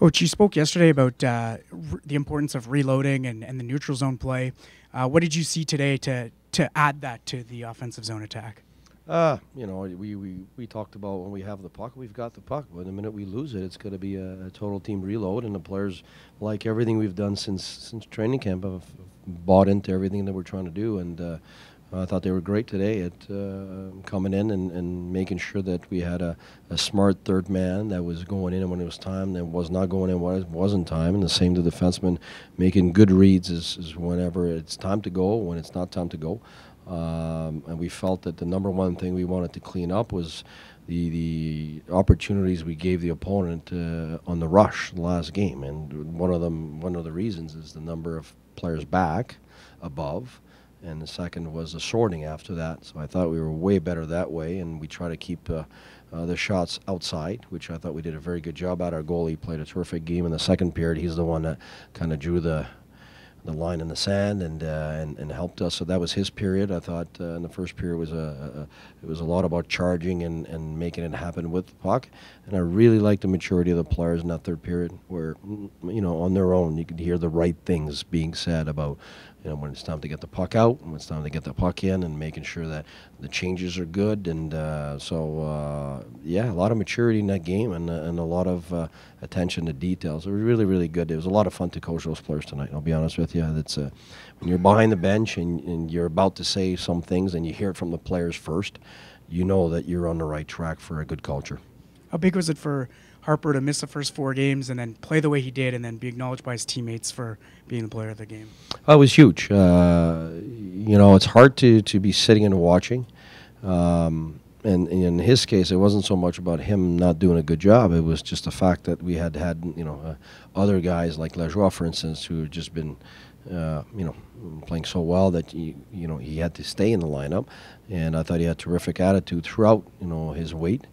Coach, you spoke yesterday about the importance of reloading and the neutral zone play. What did you see today to add that to the offensive zone attack? We talked about when we have the puck, we've got the puck. But the minute we lose it, it's going to be a total team reload, and the players, like everything we've done since training camp, have bought into everything that we're trying to do. And I thought they were great today at coming in and making sure that we had a smart third man that was going in when it was time, that was not going in when it wasn't time, and the same to the defenseman, making good reads is whenever it's time to go, when it's not time to go. And we felt that the number one thing we wanted to clean up was the opportunities we gave the opponent on the rush last game. And one of the reasons is the number of players back above, and the second was the sorting after that. So I thought we were way better that way, and we try to keep the shots outside, which I thought we did a very good job at. Our goalie played a terrific game in the second period. He's the one that kind of drew the line in the sand and helped us. So that was his period. I thought in the first period it was a lot about charging and making it happen with the puck. And I really liked the maturity of the players in that third period, where on their own you could hear the right things being said about when it's time to get the puck out, when it's time to get the puck in, and making sure that the changes are good. And a lot of maturity in that game and a lot of attention to details. It was really, really good. It was a lot of fun to coach those players tonight, I'll be honest with you. That's when you're behind the bench and you're about to say some things and you hear it from the players first, you know that you're on the right track for a good culture. How big was it for Harper to miss the first 4 games and then play the way he did and then be acknowledged by his teammates for being the player of the game? It was huge. It's hard to be sitting and watching. And in his case, it wasn't so much about him not doing a good job. It was just the fact that we had other guys like Lajoie, for instance, who had just been, playing so well that he had to stay in the lineup. And I thought he had terrific attitude throughout, his weight.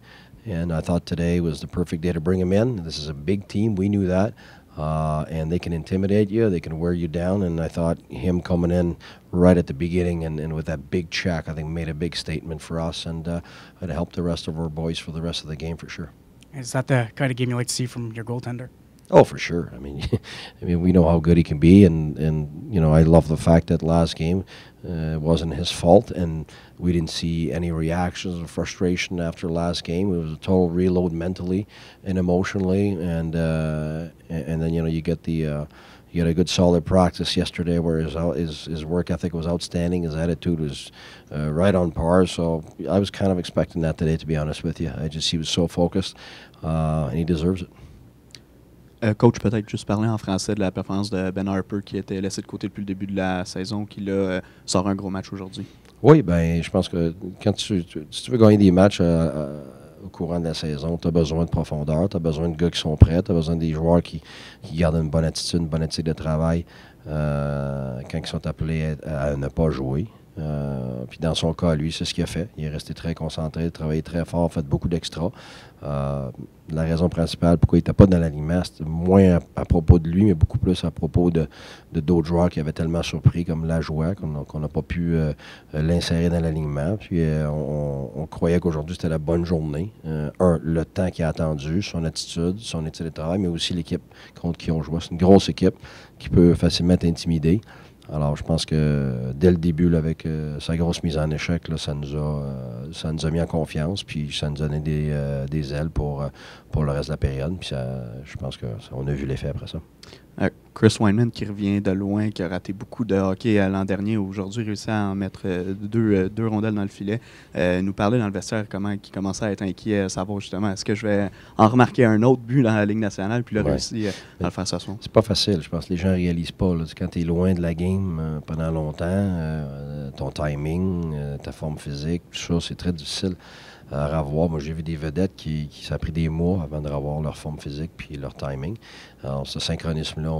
And I thought today was the perfect day to bring him in. This is a big team. We knew that. And they can intimidate you. They can wear you down. And I thought him coming in right at the beginning and with that big check, I think made a big statement for us. And it helped the rest of our boys for the rest of the game for sure. Is that the kind of game you like to see from your goaltender? Oh, for sure. I mean, we know how good he can be, and I love the fact that last game it wasn't his fault, and we didn't see any reactions or frustration after last game. It was a total reload mentally and emotionally, and then you get a good solid practice yesterday where his work ethic was outstanding, his attitude was right on par. So I was kind of expecting that today, to be honest with you. He was so focused, and he deserves it. Coach, peut-être juste parler en français de la performance de Ben Harper qui était laissé de côté depuis le début de la saison, qui là, sort un gros match aujourd'hui. Oui, je pense que si tu veux gagner des matchs au courant de la saison, tu as besoin de profondeur, tu as besoin de gars qui sont prêts, tu as besoin des joueurs qui gardent une bonne attitude, une bonne éthique de travail quand ils sont appelés à ne pas jouer. Puis dans son cas, lui, c'est ce qu'il a fait. Il est resté très concentré, travaillé très fort, fait beaucoup d'extra. La raison principale pourquoi il n'était pas dans l'alignement, c'était moins à propos de lui, mais beaucoup plus à propos de d'autres joueurs qui avaient tellement surpris, comme Lajoie, qu'on n'a pas pu l'insérer dans l'alignement. Puis on croyait qu'aujourd'hui, c'était la bonne journée. Le temps qu'il a attendu, son attitude, son éthique de travail, mais aussi l'équipe contre qui on jouait. C'est une grosse équipe qui peut facilement être intimidée. Alors, je pense que dès le début, là, avec sa grosse mise en échec, là, ça nous a mis en confiance, puis ça nous a donné des ailes pour le reste de la période. Puis je pense qu'on a vu l'effet après ça. Chris Wineman qui revient de loin, qui a raté beaucoup de hockey l'an dernier, aujourd'hui réussit à en mettre deux rondelles dans le filet. Nous parlait dans le vestiaire qui commençait à être inquiet, à savoir justement est-ce que je vais en remarquer un autre but dans la Ligue nationale, puis là réussi à le faire ce soir. C'est pas facile, je pense que les gens ne réalisent pas. Là, quand tu es loin de la game pendant longtemps, ton timing, ta forme physique, tout ça, c'est très difficile à revoir. Moi, j'ai vu des vedettes qui ça a pris des mois avant de revoir leur forme physique puis leur timing. Alors, ce synchronisme-là,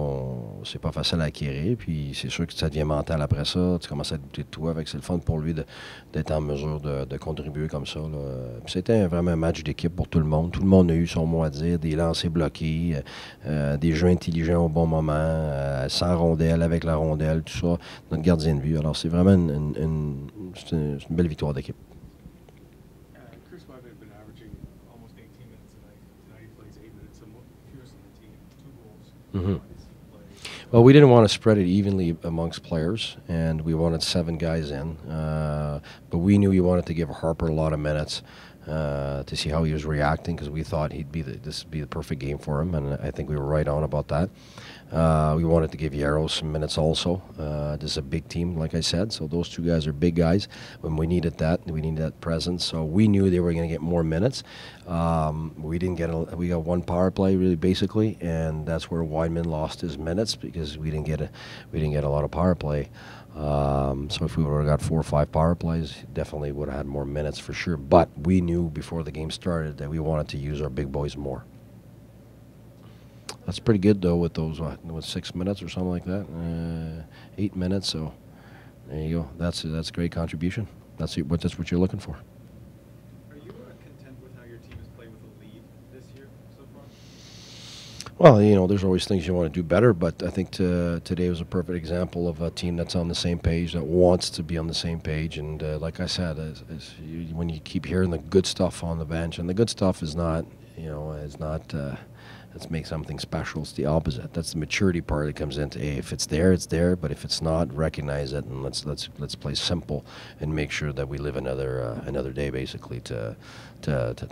c'est pas facile à acquérir. Puis, c'est sûr que ça devient mental après ça. Tu commences à douter de toi. C'est le fun pour lui d'être en mesure de contribuer comme ça. Puis c'était vraiment un match d'équipe pour tout le monde. Tout le monde a eu son mot à dire. Des lancers bloqués, des jeux intelligents au bon moment, sans rondelle, avec la rondelle, tout ça. Notre gardien de but. Alors, c'est vraiment une belle victoire d'équipe. Mm-hmm. Well, we didn't want to spread it evenly amongst players, and we wanted 7 guys in. But we knew we wanted to give Harper a lot of minutes to see how he was reacting, because we thought this would be the perfect game for him, and I think we were right on about that. We wanted to give Yarrow some minutes also. This is a big team, like I said, so those 2 guys are big guys. When we needed that presence, so we knew they were going to get more minutes. We got 1 power play really basically, and that's where Wideman lost his minutes, because we didn't get a lot of power play. So if we would have got 4 or 5 power plays, definitely would have had more minutes for sure. But we knew before the game started that we wanted to use our big boys more. That's pretty good though, with those 6 minutes or something like that, 8 minutes. So there you go. That's a great contribution. That's what you're looking for. Are you content with how your team has played with a lead this year so far? Well, there's always things you want to do better, but I think today was a perfect example of a team that's on the same page, that wants to be on the same page. And like I said, when you keep hearing the good stuff on the bench, and the good stuff is not, let's make something special. It's the opposite. That's the maturity part that comes into, hey, if it's there, it's there. But if it's not, recognize it, and let's play simple and make sure that we live another day, basically, to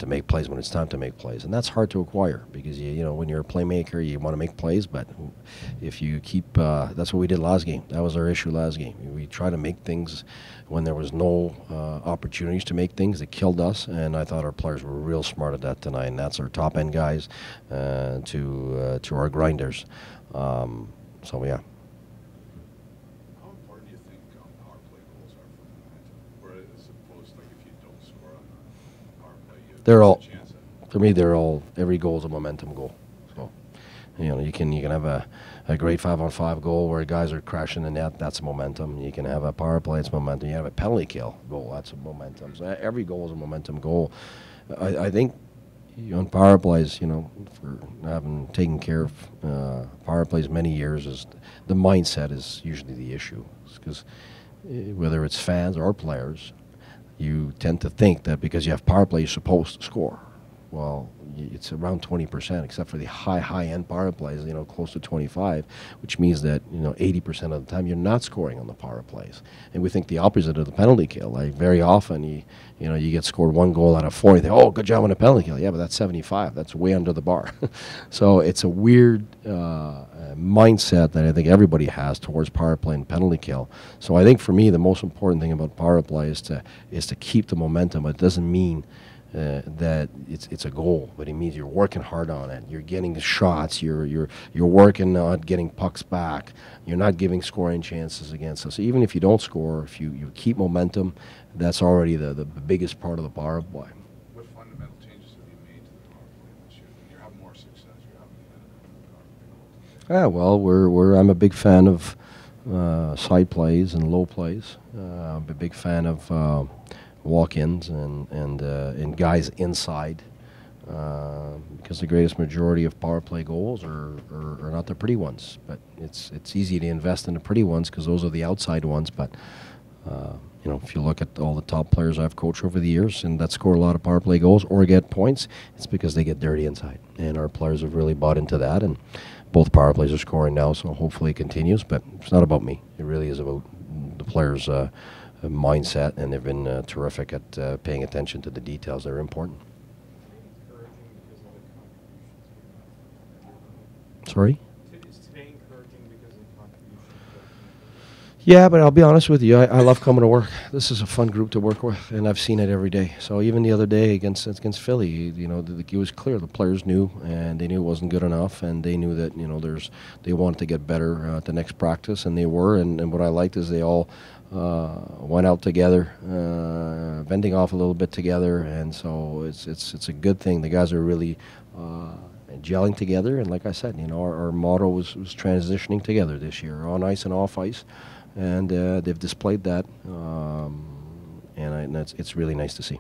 make plays when it's time to make plays. And that's hard to acquire, because when you're a playmaker, you want to make plays. But if you keep, that's what we did last game. That was our issue last game. We tried to make things when there was no opportunities to make things. It killed us, and I thought our players were real smart at that tonight. And that's our top end guys to our grinders. So yeah. How important do you think power play goals are for momentum? Or as opposed to, like, if you don't score on the power play, you have a chance at? For me, every goal is a momentum goal. So you can have a great 5-on-5 goal where guys are crashing the net. That's momentum. You can have a power play. It's momentum. You have a penalty kill goal. That's a momentum. So every goal is a momentum goal. I think on power plays, for having taken care of power plays many years, is the mindset is usually the issue. Because whether it's fans or players, you tend to think that because you have power play, you're supposed to score. Well, it's around 20%, except for the high-end power plays, close to 25, which means that 80% of the time you're not scoring on the power plays. And we think the opposite of the penalty kill. Like, very often you get scored 1 goal out of 4, you think, oh, good job on a penalty kill. Yeah, but that's 75. That's way under the bar. So it's a weird mindset that I think everybody has towards power play and penalty kill. So I think for me, the most important thing about power play is to keep the momentum. It doesn't mean that it's a goal, but it means you're working hard on it. You're getting the shots. You're working on getting pucks back. You're not giving scoring chances against us. So even if you don't score, if you keep momentum, that's already the biggest part of the power play. What fundamental changes have you made to the power play this year? You have more success. You're having Well, I'm a big fan of side plays and low plays. I'm a big fan of walk-ins and guys inside, because the greatest majority of power play goals are not the pretty ones. But it's easy to invest in the pretty ones because those are the outside ones. But if you look at all the top players I've coached over the years and that score a lot of power play goals or get points, it's because they get dirty inside. And our players have really bought into that. And both power plays are scoring now, so hopefully it continues. But it's not about me. It really is about the players' mindset, and they've been terrific at paying attention to the details that are important. Sorry? Is today encouraging because of the contributions? Yeah, but I'll be honest with you, I love coming to work. This is a fun group to work with, and I've seen it every day. So even the other day against Philly, it was clear the players knew, and they knew it wasn't good enough, and they knew that they wanted to get better at the next practice, and they were. And what I liked is they all went out together, vending off a little bit together, and so it's a good thing. The guys are really gelling together, and like I said, our motto was transitioning together this year, on ice and off ice, and they've displayed that, and it's really nice to see.